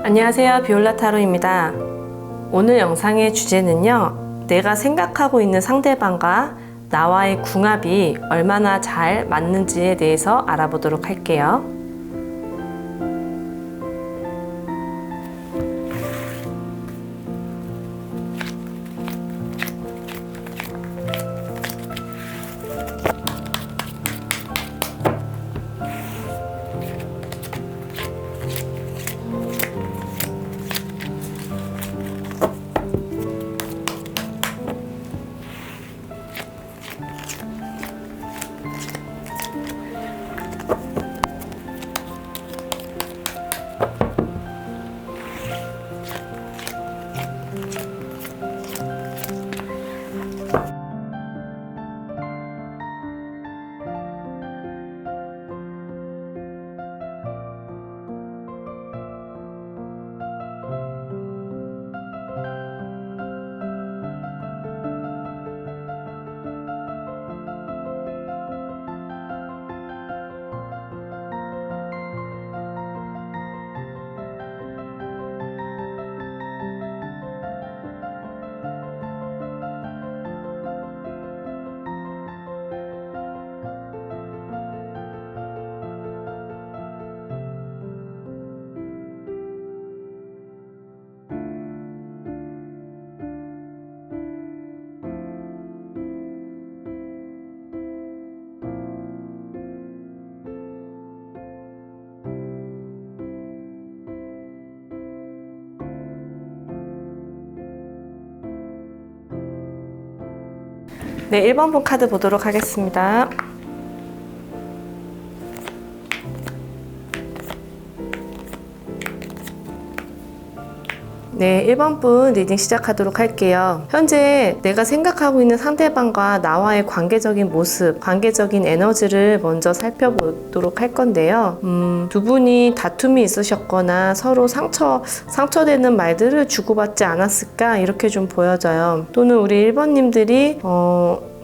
안녕하세요, 비올라 타로입니다. 오늘 영상의 주제는요, 내가 생각하고 있는 상대방과 나와의 궁합이 얼마나 잘 맞는지에 대해서 알아보도록 할게요. 네, 1번 분 카드 보도록 하겠습니다. 네, 1번 분 리딩 시작하도록 할게요. 현재 내가 생각하고 있는 상대방과 나와의 관계적인 모습, 관계적인 에너지를 먼저 살펴보도록 할 건데요. 두 분이 다툼이 있으셨거나 서로 상처되는 말들을 주고받지 않았을까? 이렇게 좀 보여져요. 또는 우리 1번님들이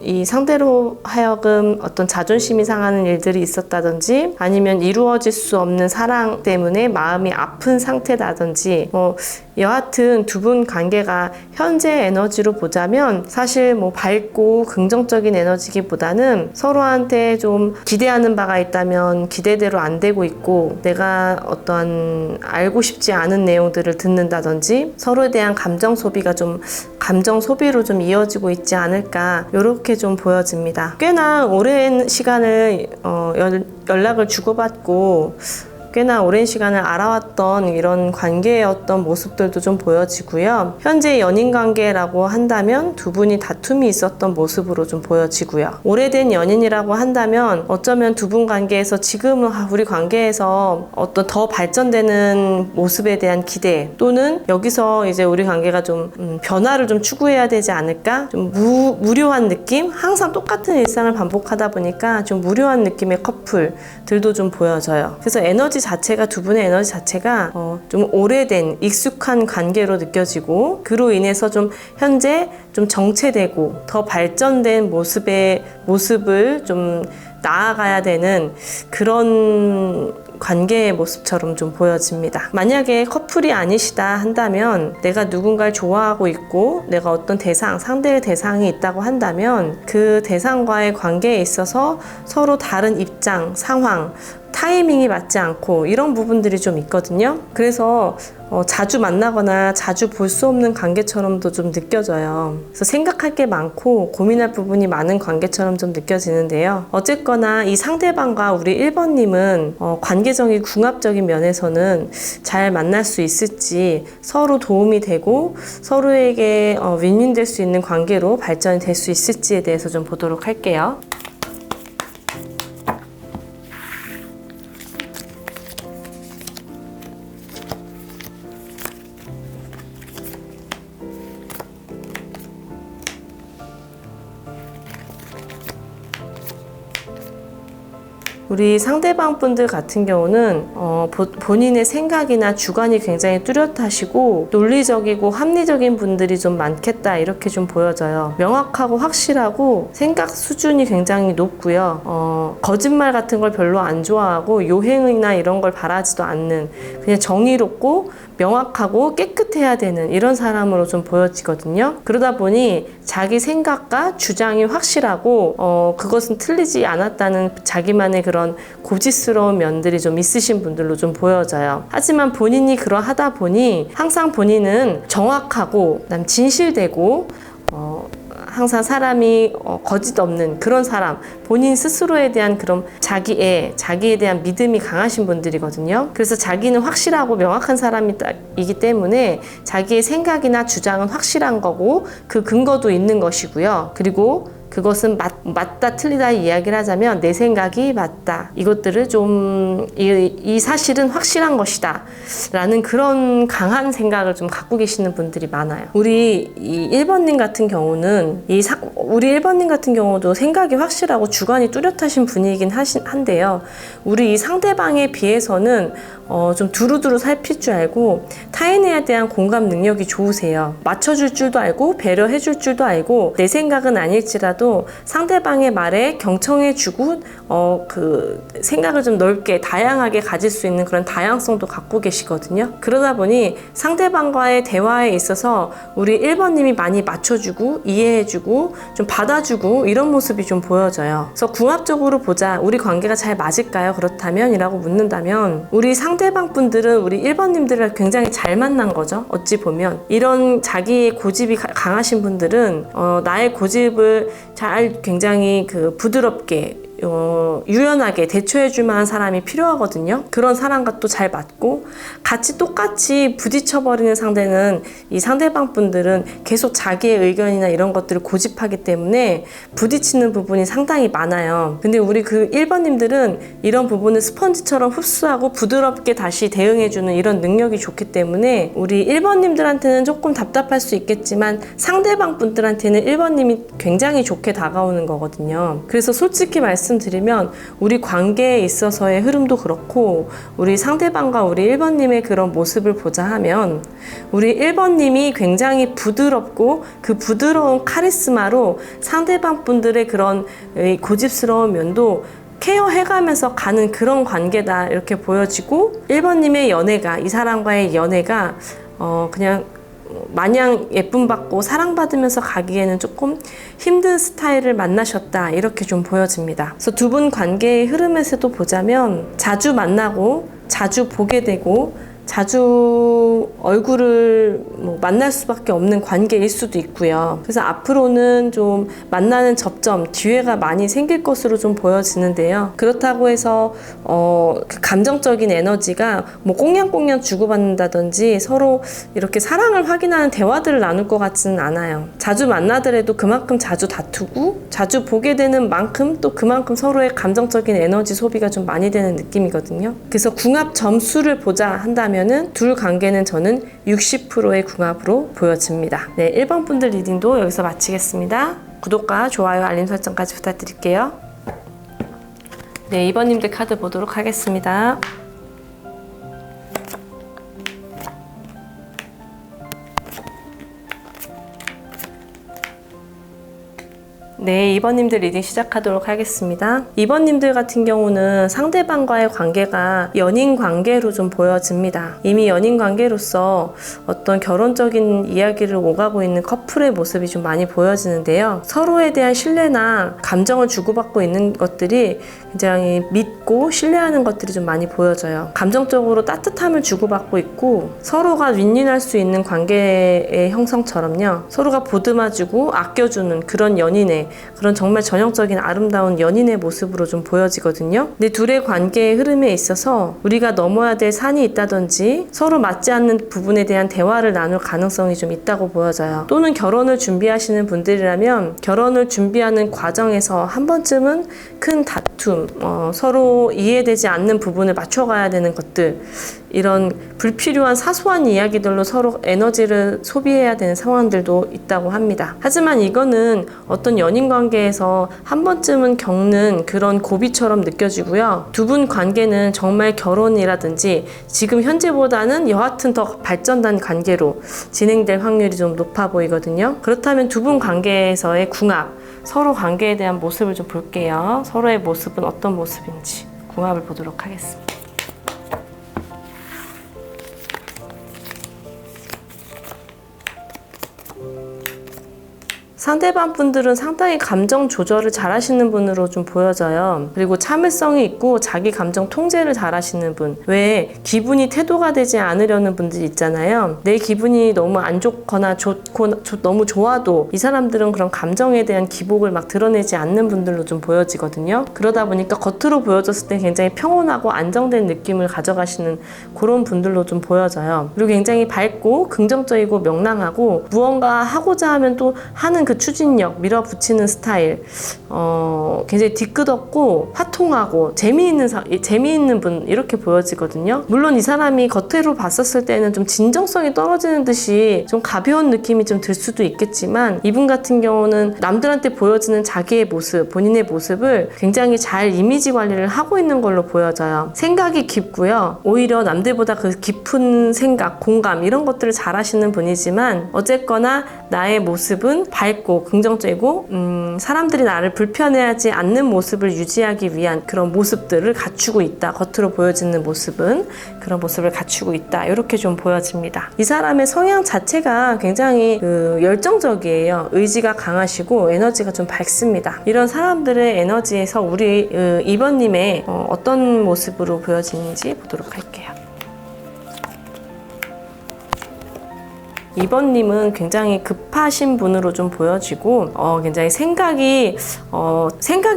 이 상대로 하여금 어떤 자존심이 상하는 일들이 있었다든지 아니면 이루어질 수 없는 사랑 때문에 마음이 아픈 상태라든지 여하튼 두 분 관계가 현재 에너지로 보자면 사실 밝고 긍정적인 에너지기보다는 서로한테 좀 기대하는 바가 있다면 기대대로 안 되고 있고 내가 어떠한 알고 싶지 않은 내용들을 듣는다든지 서로에 대한 감정 소비가 좀 감정 소비로 좀 이어지고 있지 않을까 이렇게 좀 보여집니다. 꽤나 오랜 시간을 연락을 주고받고 꽤나 오랜 시간을 알아왔던 이런 관계의 어떤 모습들도 좀 보여지고요. 현재 연인 관계라고 한다면 두 분이 다툼이 있었던 모습으로 좀 보여지고요. 오래된 연인이라고 한다면 어쩌면 두 분 관계에서 지금은 우리 관계에서 어떤 더 발전되는 모습에 대한 기대 또는 여기서 이제 우리 관계가 좀 변화를 좀 추구해야 되지 않을까? 좀 무료한 느낌? 항상 똑같은 일상을 반복하다 보니까 좀 무료한 느낌의 커플들도 좀 보여져요. 그래서 두 분의 에너지 자체가 좀 오래된 익숙한 관계로 느껴지고 그로 인해서 좀 현재 좀 정체되고 더 발전된 모습을 좀 나아가야 되는 그런 관계의 모습처럼 좀 보여집니다. 만약에 커플이 아니시다 한다면 내가 누군가를 좋아하고 있고 내가 어떤 상대의 대상이 있다고 한다면 그 대상과의 관계에 있어서 서로 다른 입장, 상황, 타이밍이 맞지 않고 이런 부분들이 좀 있거든요. 그래서 자주 만나거나 자주 볼 수 없는 관계처럼도 좀 느껴져요. 그래서 생각할 게 많고 고민할 부분이 많은 관계처럼 좀 느껴지는데요. 어쨌거나 이 상대방과 우리 1번님은 관계적인 궁합적인 면에서는 잘 만날 수 있을지 서로 도움이 되고 서로에게 윈윈될 수 있는 관계로 발전이 될 수 있을지에 대해서 좀 보도록 할게요. 우리 상대방 분들 같은 경우는 본인의 생각이나 주관이 굉장히 뚜렷하시고 논리적이고 합리적인 분들이 좀 많겠다 이렇게 좀 보여져요. 명확하고 확실하고 생각 수준이 굉장히 높고요. 거짓말 같은 걸 별로 안 좋아하고 요행이나 이런 걸 바라지도 않는 그냥 정의롭고 명확하고 깨끗해야 되는 이런 사람으로 좀 보여지거든요. 그러다 보니 자기 생각과 주장이 확실하고 그것은 틀리지 않았다는 자기만의 그런 고집스러운 면들이 좀 있으신 분들로 좀 보여져요. 하지만 본인이 그러하다 보니 항상 본인은 정확하고 그다음 진실되고 항상 사람이 거짓 없는 그런 사람, 본인 스스로에 대한 그런 자기에 대한 믿음이 강하신 분들이거든요. 그래서 자기는 확실하고 명확한 사람이기 때문에 자기의 생각이나 주장은 확실한 거고 그 근거도 있는 것이고요. 그리고 그것은 맞다 틀리다 이야기를 하자면 내 생각이 맞다. 이것들을 좀 이 사실은 확실한 것이다 라는 그런 강한 생각을 좀 갖고 계시는 분들이 많아요. 우리 1번님 같은 경우는 우리 1번님 같은 경우도 생각이 확실하고 주관이 뚜렷하신 분이긴 한데요. 우리 이 상대방에 비해서는 좀 두루두루 살필 줄 알고 타인에 대한 공감 능력이 좋으세요. 맞춰줄 줄도 알고 배려해줄 줄도 알고 내 생각은 아닐지라도 상대방의 말에 경청해주고 그 생각을 좀 넓게 다양하게 가질 수 있는 그런 다양성도 갖고 계시거든요. 그러다 보니 상대방과의 대화에 있어서 우리 1번님이 많이 맞춰주고 이해해주고 좀 받아주고 이런 모습이 좀 보여져요. 그래서 궁합적으로 보자. 우리 관계가 잘 맞을까요? 그렇다면? 이라고 묻는다면 우리 상대방 분들은 우리 1번님들을 굉장히 잘 만난 거죠. 어찌 보면 이런 자기의 고집이 강하신 분들은 나의 고집을 잘 굉장히 부드럽게 유연하게 대처해줄 만한 사람이 필요하거든요. 그런 사람과 또 잘 맞고 같이 똑같이 부딪혀버리는 상대는 이 상대방 분들은 계속 자기의 의견이나 이런 것들을 고집하기 때문에 부딪히는 부분이 상당히 많아요. 근데 우리 그 1번님들은 이런 부분을 스펀지처럼 흡수하고 부드럽게 다시 대응해주는 이런 능력이 좋기 때문에 우리 1번님들한테는 조금 답답할 수 있겠지만 상대방 분들한테는 1번님이 굉장히 좋게 다가오는 거거든요. 그래서 솔직히 말씀드리면 우리 관계에 있어서의 흐름도 그렇고 우리 상대방과 우리 1번님의 그런 모습을 보자 하면 우리 1번님이 굉장히 부드럽고 그 부드러운 카리스마로 상대방 분들의 그런 고집스러운 면도 케어해가면서 가는 그런 관계다 이렇게 보여지고 1번님의 연애가 이 사람과의 연애가 그냥 마냥 예쁨 받고 사랑받으면서 가기에는 조금 힘든 스타일을 만나셨다 이렇게 좀 보여집니다. 그래서 두 분 관계의 흐름에서도 보자면 자주 만나고 자주 보게 되고 자주 얼굴을 만날 수밖에 없는 관계일 수도 있고요. 그래서 앞으로는 좀 만나는 접점, 기회가 많이 생길 것으로 좀 보여지는데요. 그렇다고 해서 그 감정적인 에너지가 꽁냥꽁냥 주고받는다든지 서로 이렇게 사랑을 확인하는 대화들을 나눌 것 같지는 않아요. 자주 만나더라도 그만큼 자주 다투고 자주 보게 되는 만큼 또 그만큼 서로의 감정적인 에너지 소비가 좀 많이 되는 느낌이거든요. 그래서 궁합 점수를 보자 한다면 둘 관계는 저는 60%의 궁합으로 보여집니다. 네, 1번 분들 리딩도 여기서 마치겠습니다. 구독과 좋아요, 알림 설정까지 부탁드릴게요. 네, 2번님들 카드 보도록 하겠습니다. 네, 2번님들 리딩 시작하도록 하겠습니다. 2번님들 같은 경우는 상대방과의 관계가 연인 관계로 좀 보여집니다. 이미 연인 관계로서 어떤 결혼적인 이야기를 오가고 있는 커플의 모습이 좀 많이 보여지는데요. 서로에 대한 신뢰나 감정을 주고받고 있는 것들이 굉장히 믿고 신뢰하는 것들이 좀 많이 보여져요. 감정적으로 따뜻함을 주고받고 있고 서로가 윈윈할 수 있는 관계의 형성처럼요. 서로가 보듬어주고 아껴주는 그런 연인의 그런 정말 전형적인 아름다운 연인의 모습으로 좀 보여지거든요. 근데 둘의 관계의 흐름에 있어서 우리가 넘어야 될 산이 있다든지 서로 맞지 않는 부분에 대한 대화를 나눌 가능성이 좀 있다고 보여져요. 또는 결혼을 준비하시는 분들이라면 결혼을 준비하는 과정에서 한 번쯤은 큰 다툼, 서로 이해되지 않는 부분을 맞춰가야 되는 것들 이런 불필요한 사소한 이야기들로 서로 에너지를 소비해야 되는 상황들도 있다고 합니다. 하지만 이거는 어떤 연인 관계에서 한 번쯤은 겪는 그런 고비처럼 느껴지고요. 두 분 관계는 정말 결혼이라든지 지금 현재보다는 여하튼 더 발전된 관계로 진행될 확률이 좀 높아 보이거든요. 그렇다면 두 분 관계에서의 궁합, 서로 관계에 대한 모습을 좀 볼게요. 서로의 모습은 어떤 모습인지 궁합을 보도록 하겠습니다. 상대방 분들은 상당히 감정 조절을 잘 하시는 분으로 좀 보여져요. 그리고 참을성이 있고 자기 감정 통제를 잘 하시는 분. 왜 기분이 태도가 되지 않으려는 분들 있잖아요. 내 기분이 너무 안 좋거나 너무 좋아도 이 사람들은 그런 감정에 대한 기복을 막 드러내지 않는 분들로 좀 보여지거든요. 그러다 보니까 겉으로 보여졌을 때 굉장히 평온하고 안정된 느낌을 가져가시는 그런 분들로 좀 보여져요. 그리고 굉장히 밝고 긍정적이고 명랑하고 무언가 하고자 하면 또 하는 그 추진력, 밀어붙이는 스타일, 굉장히 뒤끝없고 화통하고 재미있는 분 이렇게 보여지거든요. 물론 이 사람이 겉으로 봤었을 때는 좀 진정성이 떨어지는 듯이 좀 가벼운 느낌이 좀 들 수도 있겠지만 이분 같은 경우는 남들한테 보여지는 자기의 모습, 본인의 모습을 굉장히 잘 이미지 관리를 하고 있는 걸로 보여져요. 생각이 깊고요. 오히려 남들보다 그 깊은 생각, 공감 이런 것들을 잘 하시는 분이지만 어쨌거나 나의 모습은 밝고 긍정적이고 사람들이 나를 불편해하지 않는 모습을 유지하기 위한 그런 모습들을 갖추고 있다. 겉으로 보여지는 모습은 그런 모습을 갖추고 있다. 이렇게 좀 보여집니다. 이 사람의 성향 자체가 굉장히 열정적이에요. 의지가 강하시고 에너지가 좀 밝습니다. 이런 사람들의 에너지에서 우리 2번님의 어떤 모습으로 보여지는지 보도록 할게요. 2번님은 굉장히 급하신 분으로 좀 보여지고 굉장히 생각이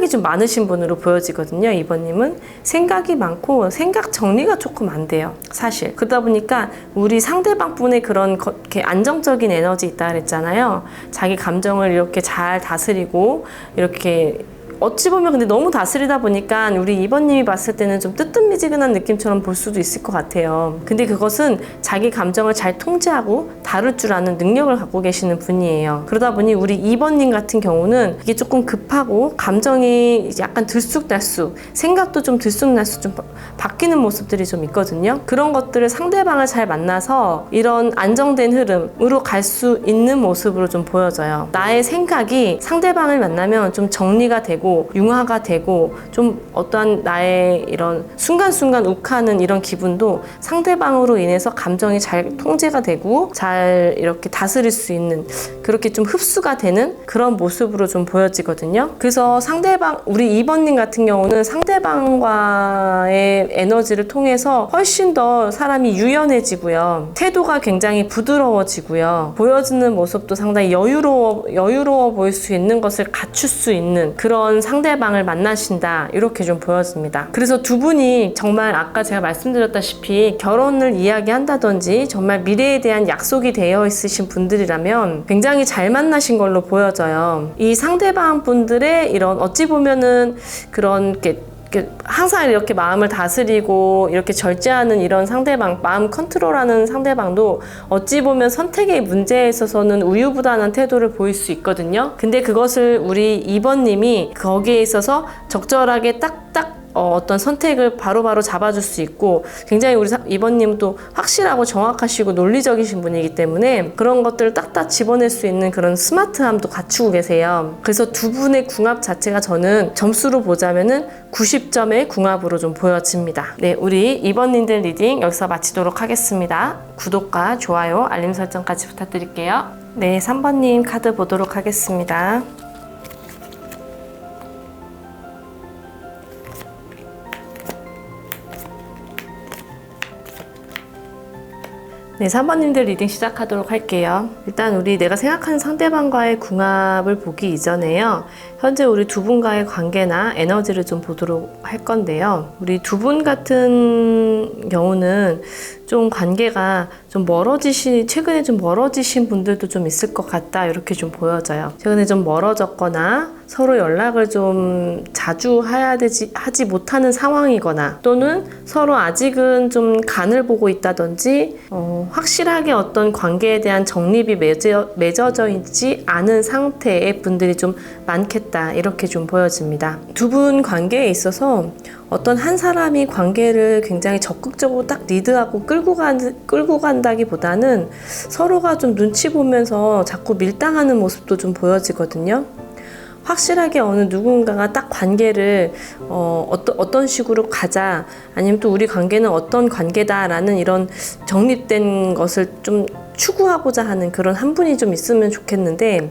좀 많으신 분으로 보여지거든요. 2번님은 생각이 많고 생각 정리가 조금 안 돼요. 사실 그러다 보니까 우리 상대방 분의 그런 이렇게 안정적인 에너지 있다 그랬잖아요. 자기 감정을 이렇게 잘 다스리고 이렇게 어찌 보면 근데 너무 다스리다 보니까 우리 2번님이 봤을 때는 좀 뜨뜻미지근한 느낌처럼 볼 수도 있을 것 같아요. 근데 그것은 자기 감정을 잘 통제하고 다룰 줄 아는 능력을 갖고 계시는 분이에요. 그러다 보니 우리 2번님 같은 경우는 이게 조금 급하고 감정이 약간 들쑥날쑥, 생각도 좀 들쑥날쑥 좀 바뀌는 모습들이 좀 있거든요. 그런 것들을 상대방을 잘 만나서 이런 안정된 흐름으로 갈 수 있는 모습으로 좀 보여져요. 나의 생각이 상대방을 만나면 좀 정리가 되고 융화가 되고 좀 어떠한 나의 이런 순간순간 욱하는 이런 기분도 상대방으로 인해서 감정이 잘 통제가 되고 잘 이렇게 다스릴 수 있는 그렇게 좀 흡수가 되는 그런 모습으로 좀 보여지거든요. 그래서 우리 2번님 같은 경우는 상대방과의 에너지를 통해서 훨씬 더 사람이 유연해지고요. 태도가 굉장히 부드러워지고요. 보여지는 모습도 상당히 여유로워 보일 수 있는 것을 갖출 수 있는 그런 상대방을 만나신다 이렇게 좀 보여집니다. 그래서 두 분이 정말 아까 제가 말씀드렸다시피 결혼을 이야기한다든지 정말 미래에 대한 약속이 되어 있으신 분들이라면 굉장히 잘 만나신 걸로 보여져요. 이 상대방 분들의 이런 어찌 보면은 그런 게 항상 이렇게 마음을 다스리고 이렇게 절제하는 이런 상대방, 마음 컨트롤하는 상대방도 어찌 보면 선택의 문제에 있어서는 우유부단한 태도를 보일 수 있거든요. 근데 그것을 우리 2번님이 거기에 있어서 적절하게 딱딱 어떤 선택을 바로바로 잡아줄 수 있고 굉장히 우리 2번님도 확실하고 정확하시고 논리적이신 분이기 때문에 그런 것들을 딱딱 집어낼 수 있는 그런 스마트함도 갖추고 계세요. 그래서 두 분의 궁합 자체가 저는 점수로 보자면은 90점의 궁합으로 좀 보여집니다. 네, 우리 2번님들 리딩 여기서 마치도록 하겠습니다. 구독과 좋아요, 알림 설정까지 부탁드릴게요. 네, 3번님 카드 보도록 하겠습니다. 네, 3번님들 리딩 시작하도록 할게요. 일단 내가 생각하는 상대방과의 궁합을 보기 이전에요. 현재 우리 두 분과의 관계나 에너지를 좀 보도록 할 건데요. 우리 두 분 같은 경우는 좀 관계가 좀 최근에 좀 멀어지신 분들도 좀 있을 것 같다. 이렇게 좀 보여져요. 최근에 좀 멀어졌거나 서로 연락을 좀 자주 하지 못하는 상황이거나 또는 서로 아직은 좀 간을 보고 있다든지 확실하게 어떤 관계에 대한 정립이 맺어져 있지 않은 상태의 분들이 좀 많겠다. 이렇게 좀 보여집니다. 두 분 관계에 있어서 어떤 한 사람이 관계를 굉장히 적극적으로 딱 리드하고 끌고 간다기보다는 서로가 좀 눈치 보면서 자꾸 밀당하는 모습도 좀 보여지거든요. 확실하게 어느 누군가가 딱 관계를 어떤 식으로 가자, 아니면 또 우리 관계는 어떤 관계다라는 이런 정립된 것을 좀 추구하고자 하는 그런 한 분이 좀 있으면 좋겠는데,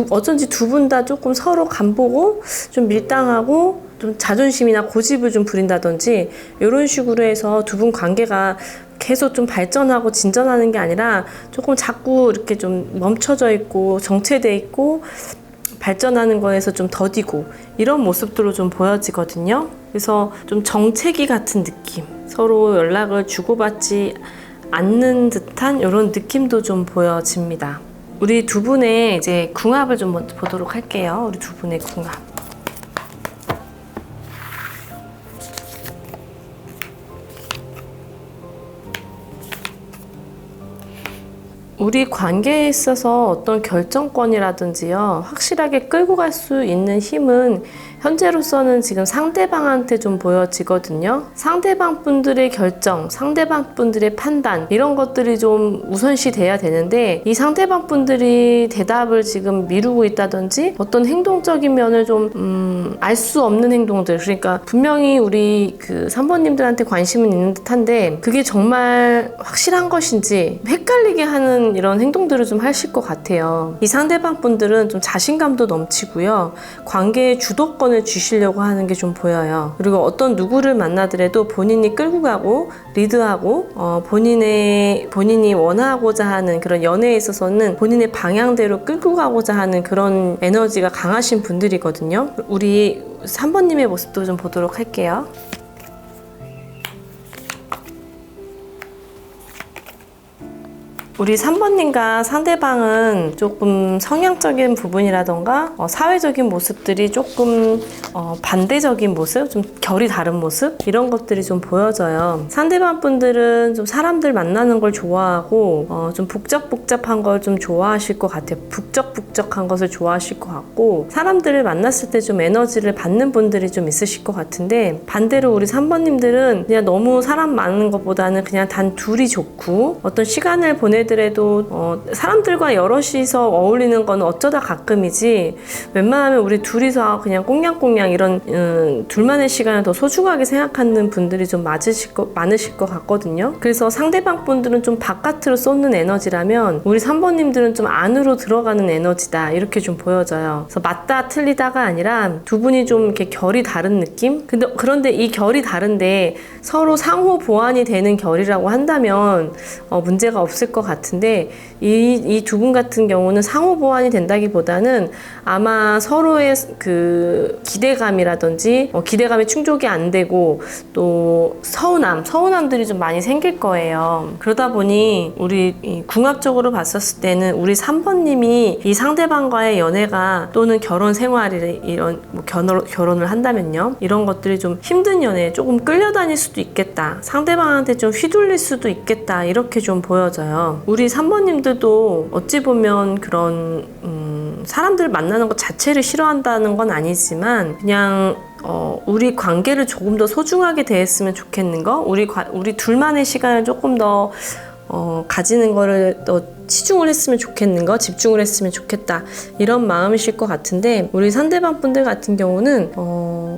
어쩐지 두 분 다 조금 서로 간보고 좀 밀당하고 좀 자존심이나 고집을 좀 부린다든지 이런 식으로 해서 두 분 관계가 계속 좀 발전하고 진전하는 게 아니라 조금 자꾸 이렇게 좀 멈춰져 있고 정체돼 있고 발전하는 거에서 좀 더디고 이런 모습들로 좀 보여지거든요. 그래서 좀 정체기 같은 느낌, 서로 연락을 주고받지 않는 듯한 이런 느낌도 좀 보여집니다. 우리 두 분의 이제 궁합을 좀 먼저 보도록 할게요. 우리 두 분의 궁합. 우리 관계에 있어서 어떤 결정권이라든지요, 확실하게 끌고 갈 수 있는 힘은 현재로서는 지금 상대방한테 좀 보여지거든요. 상대방 분들의 결정, 상대방 분들의 판단, 이런 것들이 좀 우선시 돼야 되는데, 이 상대방 분들이 대답을 지금 미루고 있다든지 어떤 행동적인 면을 좀 알 수 없는 행동들, 그러니까 분명히 우리 그 3번님들한테 관심은 있는 듯한데 그게 정말 확실한 것인지 헷갈리게 하는 이런 행동들을 좀 하실 것 같아요. 이 상대방 분들은 좀 자신감도 넘치고요, 관계의 주도권을 주시려고 하는 게 좀 보여요. 그리고 어떤 누구를 만나더라도 본인이 끌고 가고 리드하고 본인이 원하고자 하는 그런 연애에 있어서는 본인의 방향대로 끌고 가고자 하는 그런 에너지가 강하신 분들이거든요. 우리 3번님의 모습도 좀 보도록 할게요. 우리 3번님과 상대방은 조금 성향적인 부분이라던가 사회적인 모습들이 조금 반대적인 모습, 좀 결이 다른 모습, 이런 것들이 좀 보여져요. 상대방 분들은 좀 사람들 만나는 걸 좋아하고 좀 복잡복잡한 걸 좀 좋아하실 것 같아요. 북적북적한 것을 좋아하실 것 같고, 사람들을 만났을 때 좀 에너지를 받는 분들이 좀 있으실 것 같은데, 반대로 우리 3번님들은 그냥 너무 사람 많은 것보다는 그냥 단 둘이 좋고, 어떤 시간을 보내더라도 사람들과 여럿이서 어울리는 건 어쩌다 가끔이지, 웬만하면 우리 둘이서 그냥 꽁냥꽁냥 이런 둘만의 시간을 더 소중하게 생각하는 분들이 좀 많으실 것 같거든요. 그래서 상대방 분들은 좀 바깥으로 쏟는 에너지라면 우리 3번님들은 좀 안으로 들어가는 에너지다, 이렇게 좀 보여져요. 그래서 맞다 틀리다가 아니라 두 분이 좀 이렇게 결이 다른 느낌? 그런데 이 결이 다른데 서로 상호 보완이 되는 결이라고 한다면 문제가 없을 것 같은데, 이 두 분 같은 경우는 상호 보완이 된다기보다는 아마 서로의 그 기대감이라든지 기대감이 충족이 안 되고 또 서운함들이 좀 많이 생길 거예요. 그러다 보니 우리 궁합적으로 봤었을 때는 우리 3번님이 이 상대방과의 연애가 또는 결혼 생활이 이런 결혼을 한다면요, 이런 것들이 좀 힘든 연애에 조금 끌려다닐 수도 있겠다, 상대방한테 좀 휘둘릴 수도 있겠다, 이렇게 좀 보여져요. 우리 3번님들도 어찌 보면 그런 사람들 만나는 것 자체를 싫어한다는 건 아니지만, 그냥 우리 관계를 조금 더 소중하게 대했으면 좋겠는 거, 우리 둘만의 시간을 조금 더 가지는 거를 더 치중을 했으면 좋겠는 거, 집중을 했으면 좋겠다, 이런 마음이실 것 같은데, 우리 상대방 분들 같은 경우는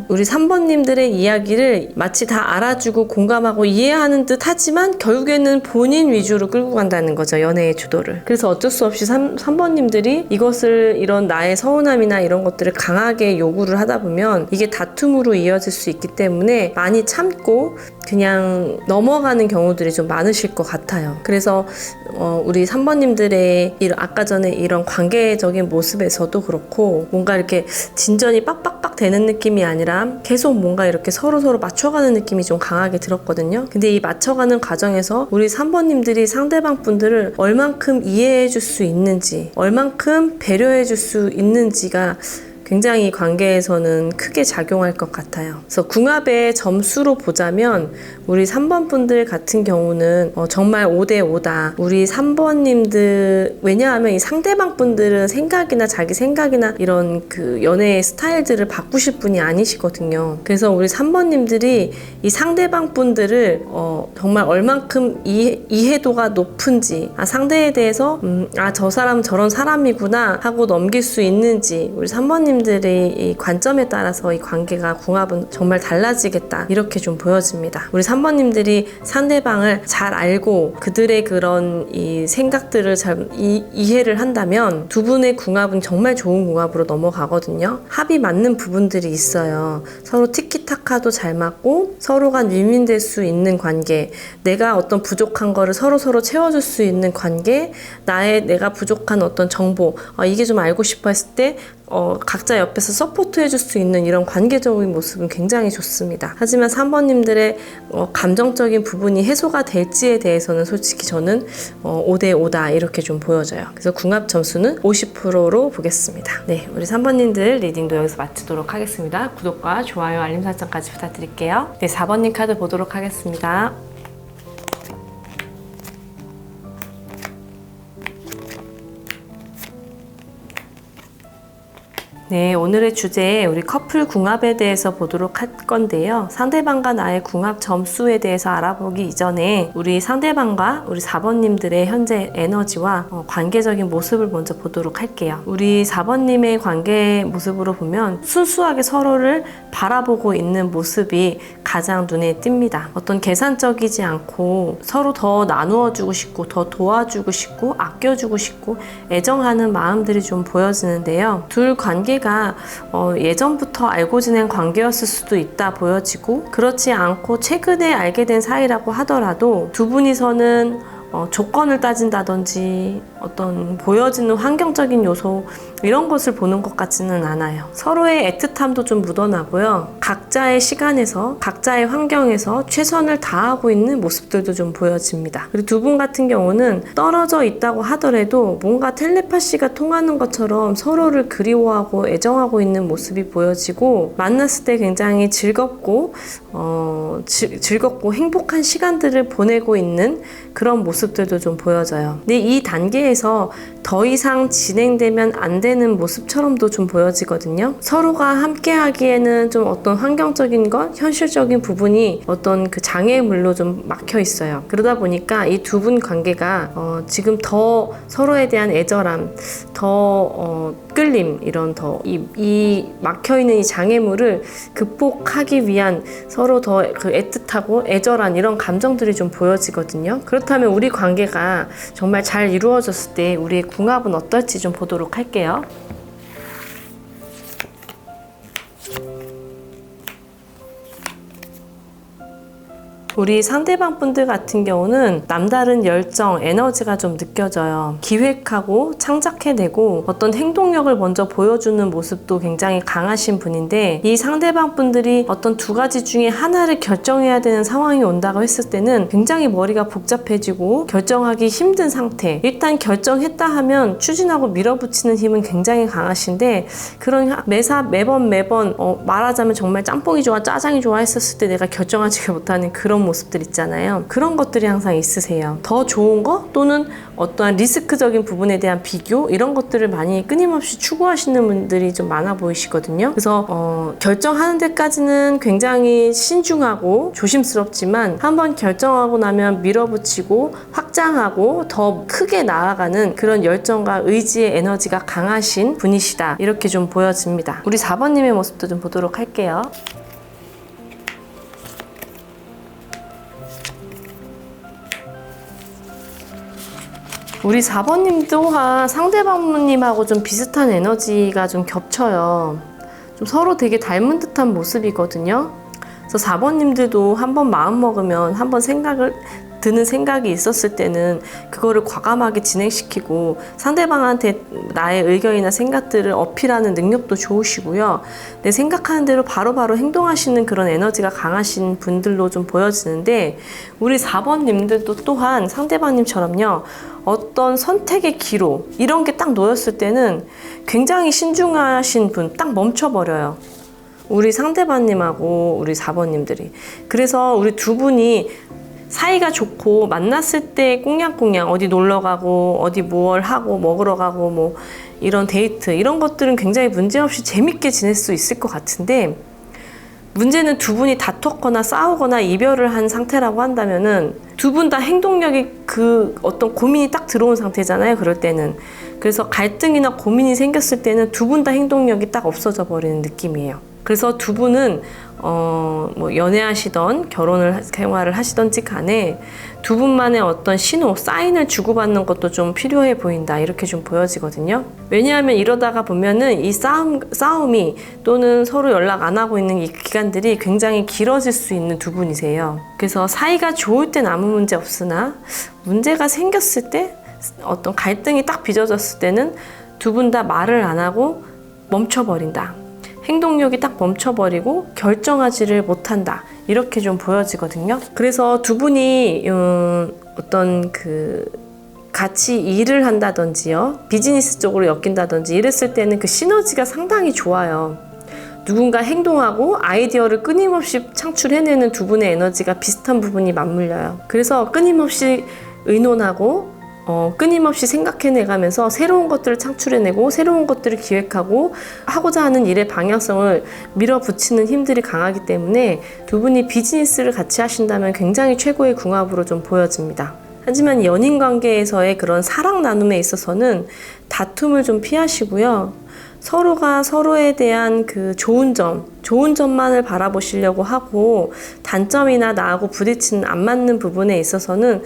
우리 3번님들의 이야기를 마치 다 알아주고 공감하고 이해하는 듯 하지만 결국에는 본인 위주로 끌고 간다는 거죠, 연애의 주도를. 그래서 어쩔 수 없이 3번님들이 이런 나의 서운함이나 이런 것들을 강하게 요구를 하다 보면 이게 다툼으로 이어질 수 있기 때문에 많이 참고 그냥 넘어가는 경우들이 좀 많으실 것 같아요. 그래서 우리 3번님 3번님들의 아까 전에 이런 관계적인 모습에서도 그렇고 뭔가 이렇게 진전이 빡빡빡 되는 느낌이 아니라 계속 뭔가 이렇게 서로서로 맞춰가는 느낌이 좀 강하게 들었거든요. 근데 이 맞춰가는 과정에서 우리 3번님들이 상대방 분들을 얼만큼 이해해 줄 수 있는지, 얼만큼 배려해 줄 수 있는지가 굉장히 관계에서는 크게 작용할 것 같아요. 그래서 궁합의 점수로 보자면 우리 3번 분들 같은 경우는 정말 5대5다. 우리 3번님들, 왜냐하면 이 상대방 분들은 생각이나 자기 생각이나 이런 그 연애의 스타일들을 바꾸실 분이 아니시거든요. 그래서 우리 3번님들이 이 상대방 분들을 정말 얼만큼 이해도가 높은지, 상대에 대해서 저 사람은 저런 사람이구나 하고 넘길 수 있는지, 우리 3번님 들의 이 관점에 따라서 이 관계가 궁합은 정말 달라지겠다, 이렇게 좀 보여집니다. 우리 3번님들이 상대방을 잘 알고 그들의 그런 이 생각들을 잘 이해를 한다면 두 분의 궁합은 정말 좋은 궁합으로 넘어가거든요. 합이 맞는 부분들이 있어요. 서로 티키타카도 잘 맞고 서로가 윈윈될 수 있는 관계, 내가 어떤 부족한 거를 서로 채워줄 수 있는 관계, 내가 부족한 어떤 정보, 이게 좀 알고 싶어 했을 때 각자 옆에서 서포트 해줄 수 있는 이런 관계적인 모습은 굉장히 좋습니다. 하지만 3번님들의 감정적인 부분이 해소가 될지에 대해서는 솔직히 저는 5대5다 이렇게 좀 보여져요. 그래서 궁합 점수는 50%로 보겠습니다. 네, 우리 3번님들 리딩도 여기서 마치도록 하겠습니다. 구독과 좋아요, 알림 설정까지 부탁드릴게요. 네, 4번님 카드 보도록 하겠습니다. 네, 오늘의 주제 우리 커플 궁합에 대해서 보도록 할 건데요. 상대방과 나의 궁합 점수에 대해서 알아보기 이전에 우리 상대방과 우리 4번님들의 현재 에너지와 관계적인 모습을 먼저 보도록 할게요. 우리 4번님의 관계 모습으로 보면 순수하게 서로를 바라보고 있는 모습이 가장 눈에 띕니다. 어떤 계산적이지 않고 서로 더 나누어주고 싶고 더 도와주고 싶고 아껴주고 싶고 애정하는 마음들이 좀 보여지는데요. 둘 관계가 예전부터 알고 지낸 관계였을 수도 있다 보여지고, 그렇지 않고 최근에 알게 된 사이라고 하더라도 두 분이서는 조건을 따진다든지 어떤 보여지는 환경적인 요소 이런 것을 보는 것 같지는 않아요. 서로의 애틋함도 좀 묻어나고요. 각자의 시간에서 각자의 환경에서 최선을 다하고 있는 모습들도 좀 보여집니다. 그리고 두 분 같은 경우는 떨어져 있다고 하더라도 뭔가 텔레파시가 통하는 것처럼 서로를 그리워하고 애정하고 있는 모습이 보여지고, 만났을 때 굉장히 즐겁고 행복한 시간들을 보내고 있는 그런 모습들도 좀 보여져요. 근데 이 단계에서 더 이상 진행되면 안 되는 모습처럼도 좀 보여지거든요. 서로가 함께 하기에는 좀 어떤 환경적인 것, 현실적인 부분이 어떤 그 장애물로 좀 막혀 있어요. 그러다 보니까 이 두 분 관계가 지금 더 서로에 대한 애절함, 더 끌림, 이런 이 막혀있는 이 장애물을 극복하기 위한 서로 더 그 애틋하고 애절한 이런 감정들이 좀 보여지거든요. 그렇다면 우리 관계가 정말 잘 이루어졌을 때 우리의 궁합은 어떨지 좀 보도록 할게요. 우리 상대방 분들 같은 경우는 남다른 열정, 에너지가 좀 느껴져요. 기획하고 창작해내고 어떤 행동력을 먼저 보여주는 모습도 굉장히 강하신 분인데, 이 상대방 분들이 어떤 두 가지 중에 하나를 결정해야 되는 상황이 온다고 했을 때는 굉장히 머리가 복잡해지고 결정하기 힘든 상태. 일단 결정했다 하면 추진하고 밀어붙이는 힘은 굉장히 강하신데, 그런 매번 말하자면 정말 짬뽕이 좋아 짜장이 좋아 했었을 때 내가 결정하지 못하는 그런 모습들 있잖아요. 그런 것들이 항상 있으세요. 더 좋은 거 또는 어떠한 리스크적인 부분에 대한 비교, 이런 것들을 많이 끊임없이 추구하시는 분들이 좀 많아 보이시거든요. 그래서 결정하는 데까지는 굉장히 신중하고 조심스럽지만 한번 결정하고 나면 밀어붙이고 확장하고 더 크게 나아가는 그런 열정과 의지의 에너지가 강하신 분이시다, 이렇게 좀 보여집니다. 우리 4번님의 모습도 좀 보도록 할게요. 우리 4번님 또한 상대방님하고 좀 비슷한 에너지가 좀 겹쳐요. 좀 서로 되게 닮은 듯한 모습이거든요. 그래서 4번님들도 한번 마음 먹으면, 한번 생각을 드는 생각이 있었을 때는 그거를 과감하게 진행시키고 상대방한테 나의 의견이나 생각들을 어필하는 능력도 좋으시고요. 내 생각하는 대로 바로바로 행동하시는 그런 에너지가 강하신 분들로 좀 보여지는데, 우리 4번님들도 또한 상대방님처럼요, 어떤 선택의 기로 이런 게 딱 놓였을 때는 굉장히 신중하신 분, 딱 멈춰버려요. 우리 상대방님하고 우리 4번님들이. 그래서 우리 두 분이 사이가 좋고 만났을 때 꽁냥꽁냥 어디 놀러 가고 어디 뭘 하고 먹으러 가고 뭐 이런 데이트 이런 것들은 굉장히 문제없이 재밌게 지낼 수 있을 것 같은데, 문제는 두 분이 다퉜거나 싸우거나 이별을 한 상태라고 한다면은 두 분 다 행동력이 그 어떤 고민이 딱 들어온 상태잖아요. 그럴 때는. 그래서 갈등이나 고민이 생겼을 때는 두 분 다 행동력이 딱 없어져 버리는 느낌이에요. 그래서 두 분은 뭐 연애하시던 결혼을 생활을 하시던지 간에 두 분만의 어떤 신호, 사인을 주고받는 것도 좀 필요해 보인다, 이렇게 좀 보여지거든요. 왜냐하면 이러다가 보면은 이 싸움이 또는 서로 연락 안 하고 있는 이 기간들이 굉장히 길어질 수 있는 두 분이세요. 그래서 사이가 좋을 땐 아무 문제 없으나 문제가 생겼을 때, 어떤 갈등이 딱 빚어졌을 때는 두 분 다 말을 안 하고 멈춰버린다. 행동력이 딱 멈춰버리고 결정하지를 못한다, 이렇게 좀 보여지거든요. 그래서 두 분이 어떤 같이 일을 한다든지요, 비즈니스 쪽으로 엮인다든지 이랬을 때는 그 시너지가 상당히 좋아요. 누군가 행동하고 아이디어를 끊임없이 창출해내는 두 분의 에너지가 비슷한 부분이 맞물려요. 그래서 끊임없이 의논하고 끊임없이 생각해내가면서 새로운 것들을 창출해내고 새로운 것들을 기획하고 하고자 하는 일의 방향성을 밀어붙이는 힘들이 강하기 때문에 두 분이 비즈니스를 같이 하신다면 굉장히 최고의 궁합으로 좀 보여집니다. 하지만 연인 관계에서의 그런 사랑 나눔에 있어서는 다툼을 좀 피하시고요. 서로가 서로에 대한 그 좋은 점만을 바라보시려고 하고, 단점이나 나하고 부딪히는 안 맞는 부분에 있어서는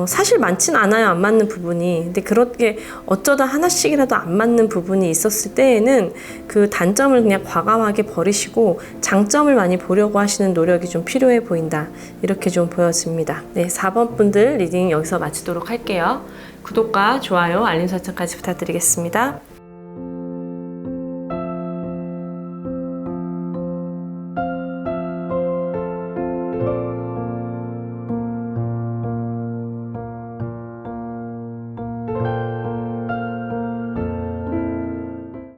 사실 많진 않아요, 안 맞는 부분이. 근데 그렇게 어쩌다 하나씩이라도 안 맞는 부분이 있었을 때에는 그 단점을 그냥 과감하게 버리시고 장점을 많이 보려고 하시는 노력이 좀 필요해 보인다, 이렇게 좀 보여집니다. 네, 4번 분들 리딩 여기서 마치도록 할게요. 구독과 좋아요, 알림 설정까지 부탁드리겠습니다.